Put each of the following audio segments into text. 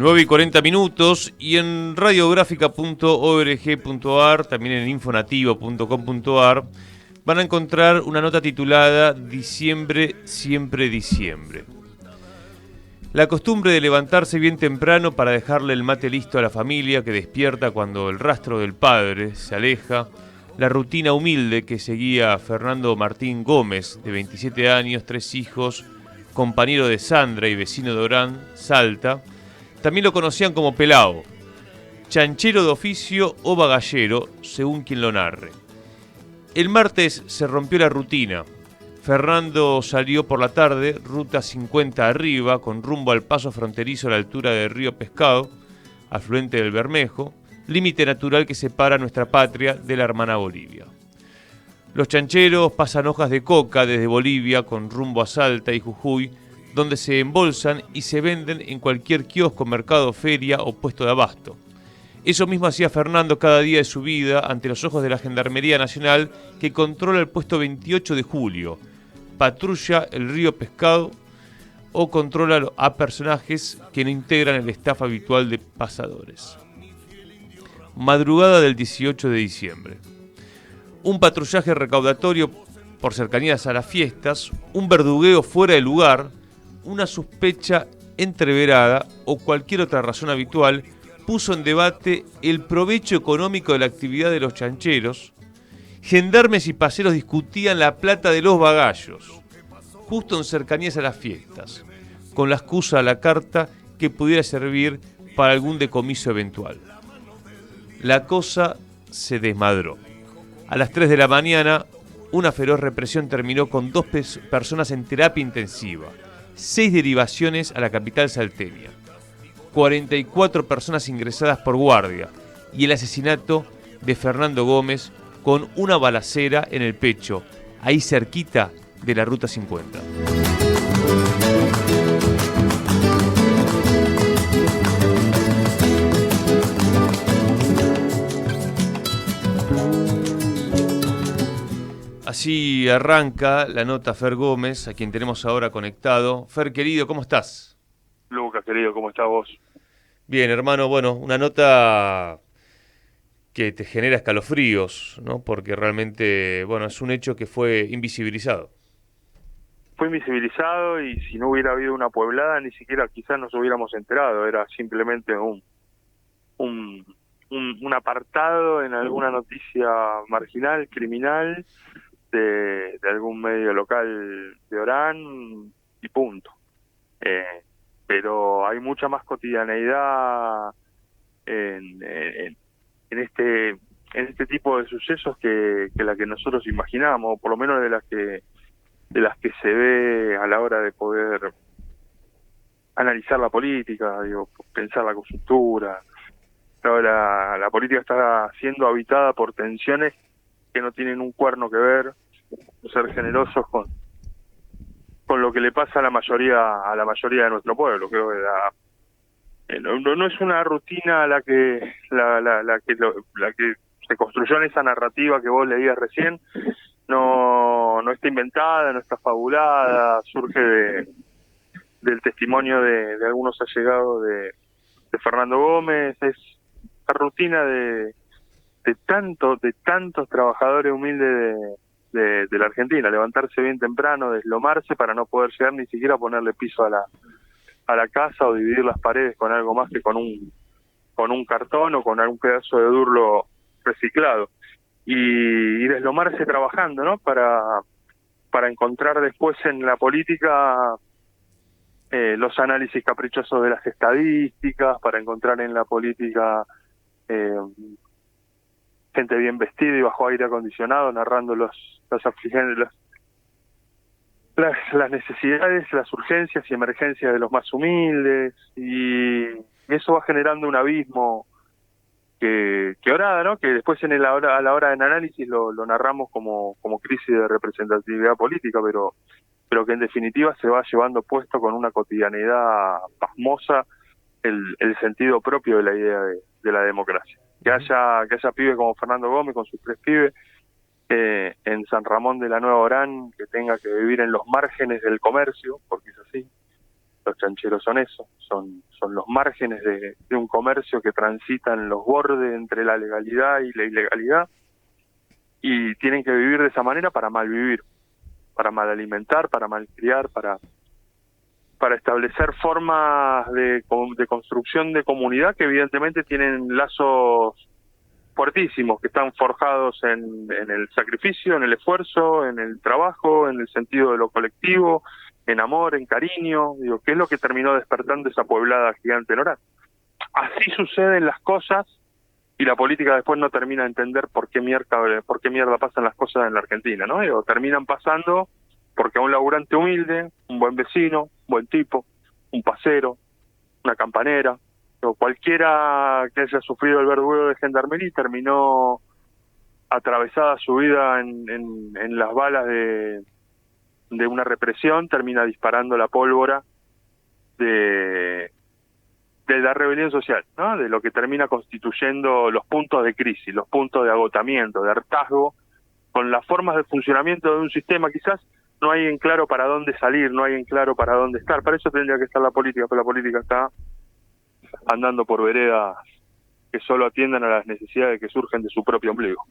9:40 y en radiográfica.org.ar, también en infonativo.com.ar, van a encontrar una nota titulada Diciembre, siempre diciembre. La costumbre de levantarse bien temprano para dejarle el mate listo a la familia que despierta cuando el rastro del padre se aleja, la rutina humilde que seguía Fernando Martín Gómez, de 27 años, 3 hijos, compañero de Sandra y vecino de Orán, Salta. También lo conocían como Pelao, chanchero de oficio o bagallero, según quien lo narre. El martes se rompió la rutina. Fernando salió por la tarde, ruta 50 arriba, con rumbo al paso fronterizo a la altura del río Pescado, afluente del Bermejo, límite natural que separa nuestra patria de la hermana Bolivia. Los chancheros pasan hojas de coca desde Bolivia con rumbo a Salta y Jujuy, donde se embolsan y se venden en cualquier kiosco, mercado, feria o puesto de abasto. Eso mismo hacía Fernando cada día de su vida ante los ojos de la Gendarmería Nacional, que controla el puesto 28 de julio, patrulla el río Pescado o controla a personajes que no integran el staff habitual de pasadores. Madrugada del 18 de diciembre. Un patrullaje recaudatorio por cercanías a las fiestas, un verdugueo fuera de lugar, una sospecha entreverada o cualquier otra razón habitual puso en debate el provecho económico de la actividad de los chancheros. Gendarmes y paseros discutían la plata de los bagallos, justo en cercanías a las fiestas, con la excusa a la carta que pudiera servir para algún decomiso eventual. La cosa se desmadró. A las 3 de la mañana, una feroz represión terminó con 2 personas en terapia intensiva, 6 derivaciones a la capital salteña, 44 personas ingresadas por guardia y el asesinato de Fernando Gómez con una balacera en el pecho, ahí cerquita de la Ruta 50. Así arranca la nota Fer Gómez, a quien tenemos ahora conectado. Fer, querido, ¿cómo estás? Lucas, querido, ¿cómo estás vos? Bien, hermano, bueno, una nota que te genera escalofríos, ¿no? Porque realmente, bueno, es un hecho que fue invisibilizado. Fue invisibilizado y si no hubiera habido una pueblada, ni siquiera quizás nos hubiéramos enterado. Era simplemente un apartado en alguna noticia marginal, criminal, de algún medio local de Orán y punto. Pero hay mucha más cotidianeidad en este tipo de sucesos que la que nosotros imaginamos, o por lo menos de las que se ve a la hora de poder analizar la política, pensar la coyuntura. Ahora, la política está siendo habitada por tensiones que no tienen un cuerno que ver, ser generosos con lo que le pasa a la mayoría de nuestro pueblo. Creo que no es una rutina la que se construyó en esa narrativa que vos leías recién. No está inventada, no está fabulada, surge del testimonio de algunos allegados de Fernando Gómez. Es la rutina de tantos trabajadores humildes de la Argentina, levantarse bien temprano, deslomarse para no poder llegar ni siquiera a ponerle piso a la casa o dividir las paredes con algo más que con un cartón o con algún pedazo de durlo reciclado. Y deslomarse trabajando, ¿no? Para encontrar después en la política los análisis caprichosos de las estadísticas, para encontrar en la política gente bien vestida y bajo aire acondicionado narrando las necesidades, las urgencias y emergencias de los más humildes, y eso va generando un abismo que ahora, ¿no? Que después a la hora del análisis lo narramos como crisis de representatividad política, pero que en definitiva se va llevando puesto con una cotidianeidad pasmosa el sentido propio de la idea de la democracia. Que haya pibes como Fernando Gómez con sus 3 pibes en San Ramón de la Nueva Orán, que tenga que vivir en los márgenes del comercio, porque es así. Los chancheros son eso, son los márgenes de un comercio que transitan los bordes entre la legalidad y la ilegalidad, y tienen que vivir de esa manera para mal vivir, para mal alimentar, para mal criar, para establecer formas de construcción de comunidad que evidentemente tienen lazos fuertísimos, que están forjados en el sacrificio, en el esfuerzo, en el trabajo, en el sentido de lo colectivo, en amor, en cariño, digo, ¿qué es lo que terminó despertando esa pueblada gigante en Orán? Así suceden las cosas y la política después no termina de entender por qué mierda pasan las cosas en la Argentina, ¿no? Digo, terminan pasando porque a un laburante humilde, un buen vecino, un buen tipo, un pasero, una campanera, o cualquiera que haya sufrido el verdugo de Gendarmería terminó atravesada su vida en las balas de una represión, termina disparando la pólvora de la rebelión social, ¿no? De lo que termina constituyendo los puntos de crisis, los puntos de agotamiento, de hartazgo, con las formas de funcionamiento de un sistema. Quizás no hay en claro para dónde salir, no hay en claro para dónde estar. Para eso tendría que estar la política, pero la política está andando por veredas que solo atiendan a las necesidades que surgen de su propio ombligo.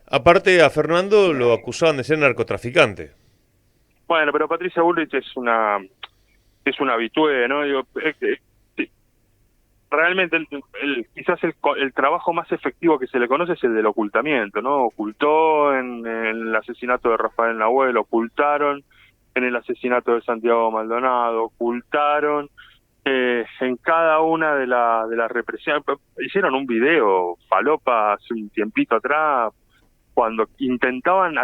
Aparte, a Fernando lo acusaban de ser narcotraficante. Bueno, pero Patricia Bullrich es una habitué, ¿no? Digo, realmente quizás el trabajo más efectivo que se le conoce es el del ocultamiento, ¿no? Ocultó en el asesinato de Rafael Nahuel, ocultaron en el asesinato de Santiago Maldonado, ocultaron en cada una de las represiones. Hicieron un video falopa hace un tiempito atrás cuando intentaban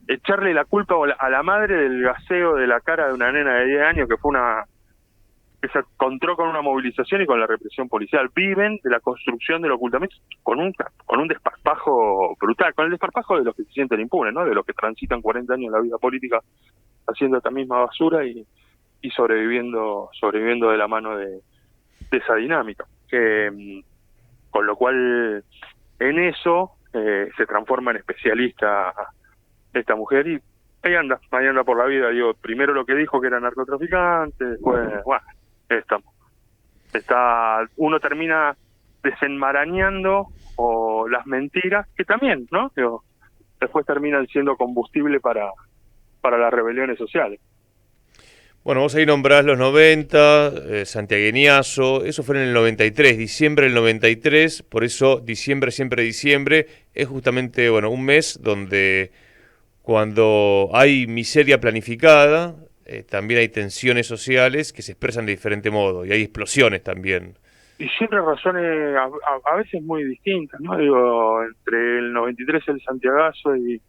echarle la culpa a la madre del gaseo de la cara de una nena de 10 años que se encontró con una movilización y con la represión policial. Viven de la construcción del ocultamiento con un desparpajo brutal, con el desparpajo de los que se sienten impunes, ¿no? De los que transitan 40 años en la vida política haciendo esta misma basura y sobreviviendo de la mano de esa dinámica. Con lo cual, en eso se transforma en especialista esta mujer y ahí anda por la vida. Digo, primero lo que dijo que era narcotraficante, después, bueno, uno termina desenmarañando o las mentiras, que también, ¿no? Digo, después terminan siendo combustible para las rebeliones sociales. Bueno, vos ahí nombrás los 90, santiagueñazo, eso fue en el 93, diciembre del 93, por eso diciembre, siempre diciembre, es justamente, bueno, un mes donde cuando hay miseria planificada, también hay tensiones sociales que se expresan de diferente modo y hay explosiones también. Y siempre razones a veces muy distintas, ¿no? Digo, entre el 93 el Santiagazo y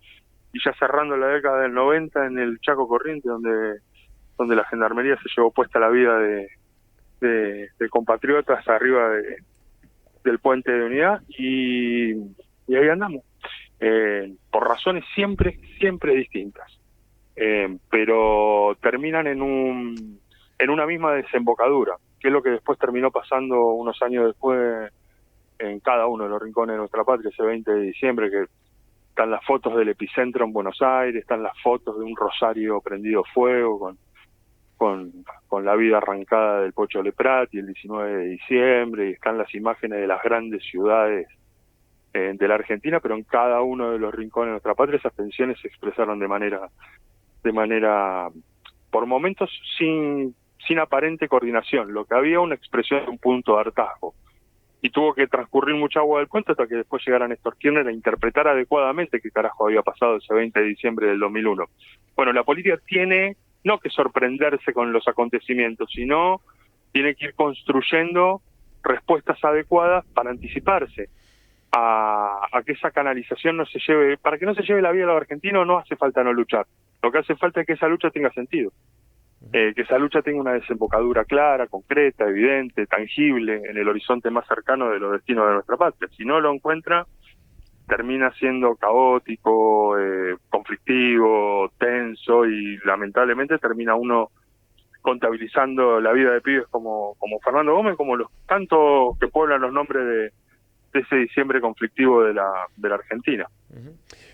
ya cerrando la década del 90 en el Chaco Corriente, donde la Gendarmería se llevó puesta la vida de compatriotas arriba del puente de Unidad y ahí andamos. Por razones siempre distintas, pero terminan en una misma desembocadura, que es lo que después terminó pasando unos años después en cada uno de los rincones de nuestra patria, ese 20 de diciembre, que están las fotos del epicentro en Buenos Aires, están las fotos de un Rosario prendido fuego con la vida arrancada del Pocho Leprat y el 19 de diciembre, y están las imágenes de las grandes ciudades de la Argentina, pero en cada uno de los rincones de nuestra patria esas tensiones se expresaron de manera por momentos sin aparente coordinación, lo que había una expresión de un punto de hartazgo, y tuvo que transcurrir mucha agua del puente hasta que después llegara Néstor Kirchner a interpretar adecuadamente qué carajo había pasado ese 20 de diciembre del 2001. Bueno, la política tiene no que sorprenderse con los acontecimientos, sino tiene que ir construyendo respuestas adecuadas para anticiparse a que esa canalización no se lleve, para que no se lleve la vida a los argentinos no hace falta no luchar, lo que hace falta es que esa lucha tenga sentido, que esa lucha tenga una desembocadura clara, concreta, evidente, tangible en el horizonte más cercano de los destinos de nuestra patria. Si no lo encuentra, termina siendo caótico, conflictivo, tenso y lamentablemente termina uno contabilizando la vida de pibes como Fernando Gómez, como los tantos que pueblan los nombres de ese diciembre conflictivo de la Argentina.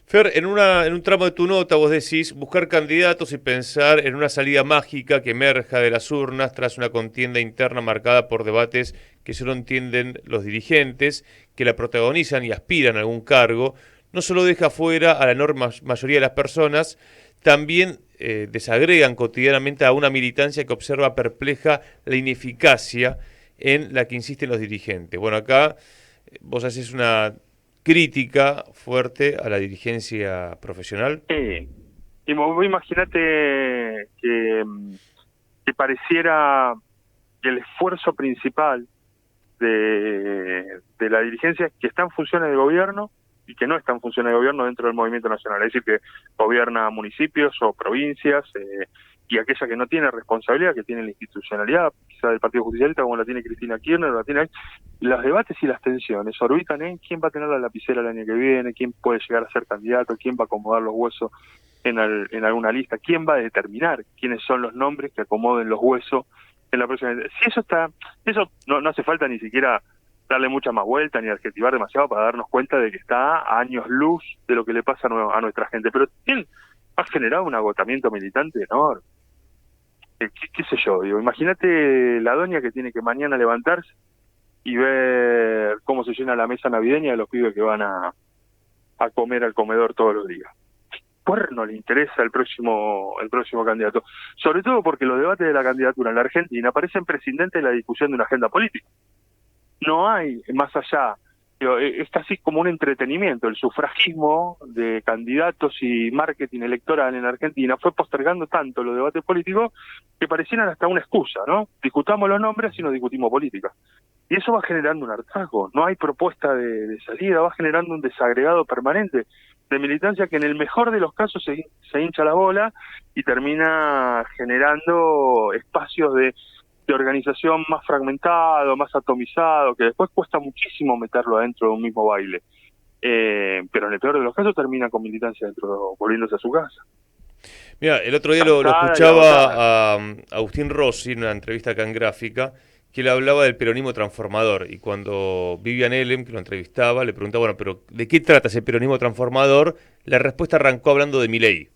Fer, en un tramo de tu nota vos decís buscar candidatos y pensar en una salida mágica que emerja de las urnas tras una contienda interna marcada por debates que solo entienden los dirigentes, que la protagonizan y aspiran a algún cargo, no solo deja fuera a la enorme mayoría de las personas, también desagregan cotidianamente a una militancia que observa perpleja la ineficacia en la que insisten los dirigentes. Bueno, acá vos haces una crítica fuerte a la dirigencia profesional. Y vos imagínate que pareciera que el esfuerzo principal de la dirigencia que está en funciones de gobierno y que no está en funciones de gobierno dentro del movimiento nacional, es decir, que gobierna municipios o provincias, y aquella que no tiene responsabilidad, que tiene la institucionalidad, quizá del Partido Justicialista, como la tiene Cristina Kirchner, la tiene. Los debates y las tensiones orbitan en quién va a tener la lapicera el año que viene, quién puede llegar a ser candidato, quién va a acomodar los huesos en alguna lista, quién va a determinar quiénes son los nombres que acomoden los huesos en la próxima. Si eso no hace falta ni siquiera darle mucha más vuelta ni adjetivar demasiado para darnos cuenta de que está a años luz de lo que le pasa a nuestra gente. Pero también ha generado un agotamiento militante enorme. ¿Qué sé yo? Digo, imagínate la doña que tiene que mañana levantarse y ver cómo se llena la mesa navideña de los pibes que van a comer al comedor todos los días. Pues no le interesa el próximo candidato, sobre todo porque los debates de la candidatura en la Argentina parecen prescindentes de la discusión de una agenda política. No hay más allá, es casi como un entretenimiento. El sufragismo de candidatos y marketing electoral en Argentina fue postergando tanto los debates políticos que parecieran hasta una excusa, ¿no? Discutamos los nombres y no discutimos política. Y eso va generando un hartazgo, no hay propuesta de salida, va generando un desagregado permanente de militancia que en el mejor de los casos se hincha la bola y termina generando espacios de organización más fragmentado, más atomizado, que después cuesta muchísimo meterlo adentro de un mismo baile. Pero en el peor de los casos termina con militancia dentro, volviéndose a su casa. Mira, el otro día lo escuchaba a Agustín Rossi en una entrevista acá en Gráfica, que él hablaba del peronismo transformador, y cuando Vivian Elem, que lo entrevistaba, le preguntaba, bueno, pero ¿de qué trata ese peronismo transformador? La respuesta arrancó hablando de Milei.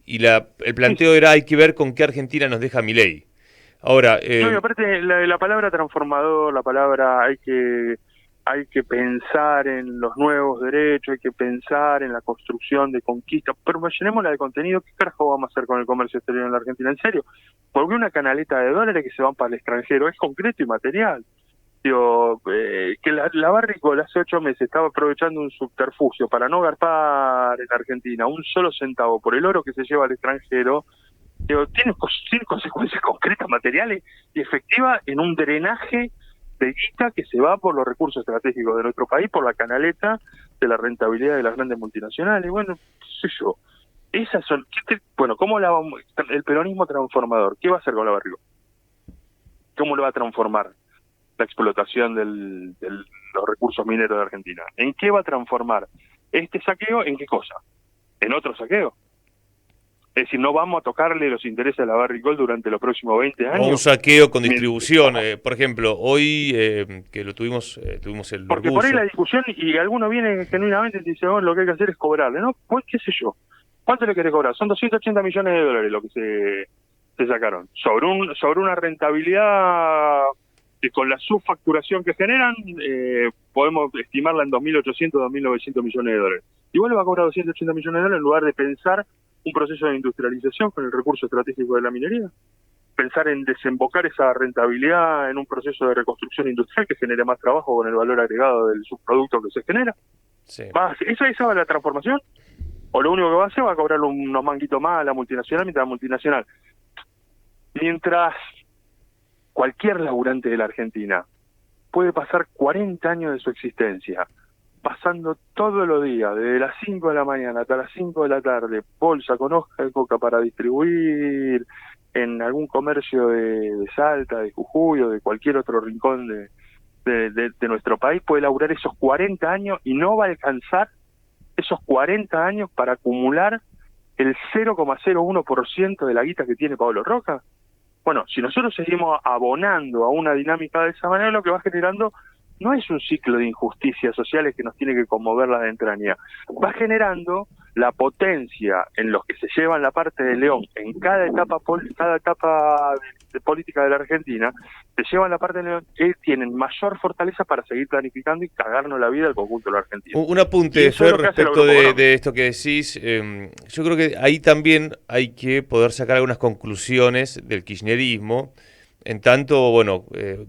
Y el planteo era, hay que ver con qué Argentina nos deja Milei. Ahora, no, y aparte la palabra transformador, la palabra hay que pensar en los nuevos derechos, hay que pensar en la construcción de conquistas, pero llenémosla de contenido. ¿Qué carajo vamos a hacer con el comercio exterior en la Argentina? ¿En serio? Porque una canaleta de dólares que se van para el extranjero es concreto y material. Digo, que la Barrick hace 8 meses estaba aprovechando un subterfugio para no garpar en Argentina un solo centavo por el oro que se lleva al extranjero. Digo, tiene consecuencias concretas, materiales y efectivas en un drenaje de guita que se va por los recursos estratégicos de nuestro país, por la canaleta de la rentabilidad de las grandes multinacionales. Bueno, qué sé yo. Esas son, bueno, ¿cómo el peronismo transformador? ¿Qué va a hacer con la Barrigo? ¿Cómo lo va a transformar la explotación de los recursos mineros de Argentina? ¿En qué va a transformar este saqueo? ¿En qué cosa? ¿En otro saqueo? Es decir, no vamos a tocarle los intereses a la Barrick Gold durante los próximos 20 años. O un saqueo con distribución. Por ejemplo, hoy que lo tuvimos el Porque orgullo. Por ahí la discusión, y alguno viene genuinamente y dice, lo que hay que hacer es cobrarle, ¿no? Pues qué sé yo. ¿Cuánto le querés cobrar? Son 280 millones de dólares lo que se sacaron. Sobre una rentabilidad que con la subfacturación que generan, podemos estimarla en 2.800, 2.900 millones de dólares. Igual le va a cobrar 280 millones de dólares en lugar de pensar un proceso de industrialización con el recurso estratégico de la minería. Pensar en desembocar esa rentabilidad en un proceso de reconstrucción industrial que genere más trabajo con el valor agregado del subproducto que se genera. Sí. ¿Esa va la transformación? ¿O lo único que va a hacer va a cobrar unos manguitos más a la multinacional, mientras cualquier laburante de la Argentina puede pasar 40 años de su existencia pasando todos los días, desde las 5 de la mañana hasta las 5 de la tarde, bolsa con hoja de coca para distribuir en algún comercio de Salta, de Jujuy o de cualquier otro rincón de nuestro país, puede laburar esos 40 años y no va a alcanzar esos 40 años para acumular el 0,01% de la guita que tiene Pablo Roca. Bueno, si nosotros seguimos abonando a una dinámica de esa manera, lo que va generando no es un ciclo de injusticias sociales que nos tiene que conmover la de entraña. Va generando la potencia en los que se llevan la parte de León en cada etapa de política de la Argentina, se llevan la parte de León, que tienen mayor fortaleza para seguir planificando y cagarnos la vida al conjunto de los argentinos. Un apunte, Fer, respecto de esto que decís. Yo creo que ahí también hay que poder sacar algunas conclusiones del kirchnerismo. En tanto, bueno,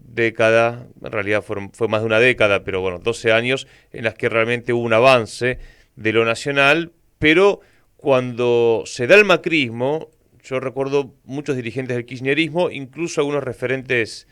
década, en realidad fue más de una década, pero bueno, 12 años en las que realmente hubo un avance de lo nacional, pero cuando se da el macrismo, yo recuerdo muchos dirigentes del kirchnerismo, incluso algunos referentes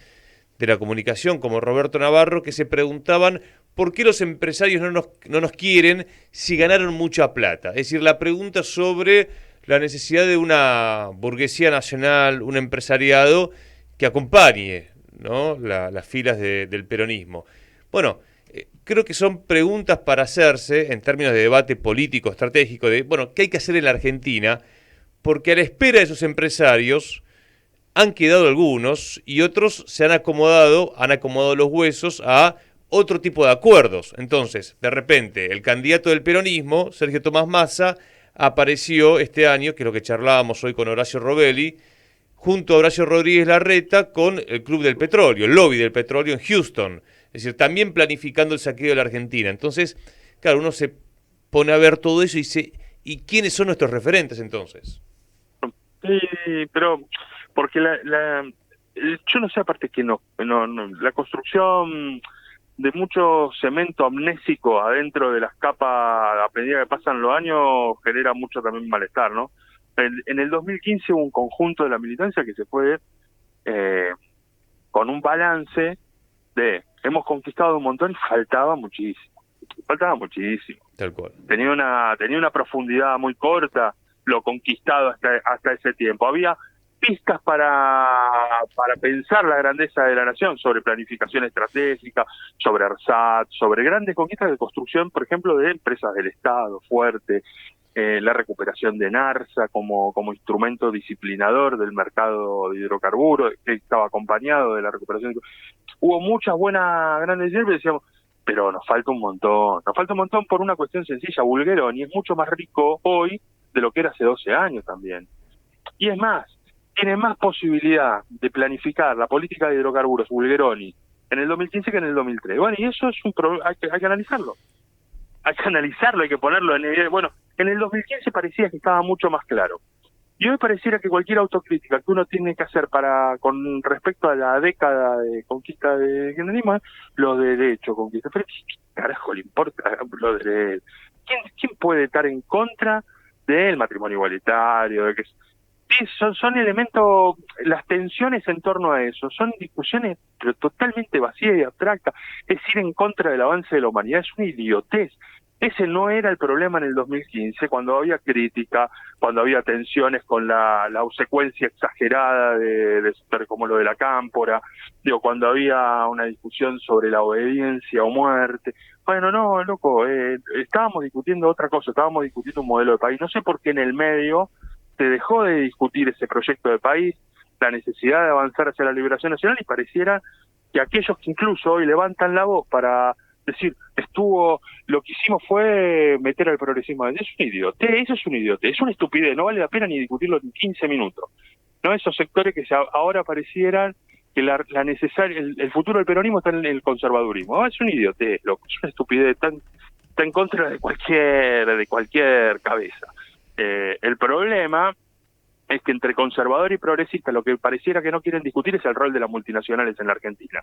de la comunicación como Roberto Navarro, que se preguntaban por qué los empresarios no nos quieren si ganaron mucha plata. Es decir, la pregunta sobre la necesidad de una burguesía nacional, un empresariado que acompañe, ¿no?, las filas del peronismo. Bueno, creo que son preguntas para hacerse en términos de debate político, estratégico, de, bueno, ¿qué hay que hacer en la Argentina? Porque a la espera de esos empresarios han quedado algunos y otros se han acomodado los huesos a otro tipo de acuerdos. Entonces, de repente, el candidato del peronismo, Sergio Tomás Massa, apareció este año, que es lo que charlábamos hoy con Horacio Robelli, junto a Horacio Rodríguez Larreta con el Club del Petróleo, el lobby del petróleo en Houston. Es decir, también planificando el saqueo de la Argentina. Entonces, claro, uno se pone a ver todo eso y dice, ¿y quiénes son nuestros referentes entonces? Sí, pero porque yo no sé, aparte que la construcción de mucho cemento amnésico adentro de las capas a medida que pasan los años genera mucho también malestar, ¿no? En el 2015 hubo un conjunto de la militancia que se fue con un balance de hemos conquistado un montón y faltaba muchísimo. Tal cual. Tenía una profundidad muy corta lo conquistado hasta ese tiempo. Había pistas para pensar la grandeza de la nación sobre planificación estratégica, sobre ARSAT, sobre grandes conquistas de construcción, por ejemplo, de empresas del Estado fuerte, la recuperación de NARSA como instrumento disciplinador del mercado de hidrocarburos, que estaba acompañado de la recuperación. Hubo muchas buenas grandes ideas, decíamos, pero nos falta un montón por una cuestión sencilla. Bulgeroni es mucho más rico hoy de lo que era hace 12 años también. Y es más, tiene más posibilidad de planificar la política de hidrocarburos Bulgeroni en el 2015 que en el 2003. Bueno, y eso es un problema, hay que analizarlo. Hay que ponerlo en evidencia. Bueno, en el 2015 parecía que estaba mucho más claro. Y hoy pareciera que cualquier autocrítica que uno tiene que hacer con respecto a la década de conquista de kirchnerismo, los derechos, conquista. Pero ¿qué carajo le importa lo de él? ¿Quién puede estar en contra del matrimonio igualitario? De que son elementos, las tensiones en torno a eso, son discusiones pero totalmente vacías y abstractas. Es ir en contra del avance de la humanidad, es una idiotez. Ese no era el problema en el 2015, cuando había crítica, cuando había tensiones con la secuencia exagerada de como lo de la cámpora, cuando había una discusión sobre la obediencia o muerte. Bueno, no, loco, estábamos discutiendo otra cosa, estábamos discutiendo un modelo de país. No sé por qué en el medio se dejó de discutir ese proyecto de país, la necesidad de avanzar hacia la liberación nacional, y pareciera que aquellos que incluso hoy levantan la voz para decir, lo que hicimos fue meter al progresismo, es un idiote, eso es un idiote, es una estupidez, no vale la pena ni discutirlo en 15 minutos. No, esos sectores que ahora parecieran que el futuro del peronismo está en el conservadurismo. Es un idiote, loco, es una estupidez, está en contra de cualquier cabeza. El problema es que entre conservador y progresista lo que pareciera que no quieren discutir es el rol de las multinacionales en la Argentina.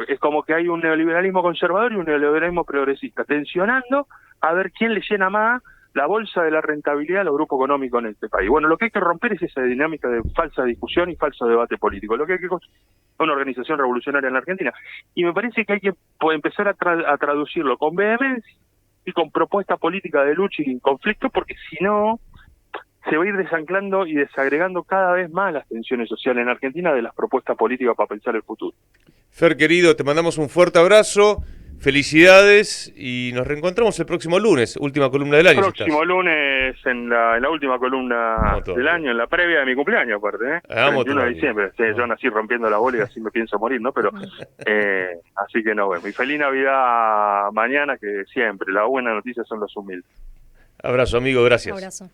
Es como que hay un neoliberalismo conservador y un neoliberalismo progresista, tensionando a ver quién le llena más la bolsa de la rentabilidad a los grupos económicos en este país. Bueno, lo que hay que romper es esa dinámica de falsa discusión y falso debate político. Lo que hay que construir es una organización revolucionaria en la Argentina. Y me parece que hay que empezar a traducirlo con vehemencia y con propuesta política de lucha y conflicto, porque si no se va a ir desanclando y desagregando cada vez más las tensiones sociales en Argentina de las propuestas políticas para pensar el futuro. Fer, querido, te mandamos un fuerte abrazo. Felicidades y nos reencontramos el próximo lunes, última columna del año. Próximo lunes en la última columna del año, en la previa de mi cumpleaños, aparte, 31 de diciembre. Sí, yo nací rompiendo la bola y así me pienso morir, ¿no? Pero así que nos vemos. Y feliz Navidad mañana, que siempre las buenas noticias son los humildes. Abrazo, amigo, gracias. Abrazo.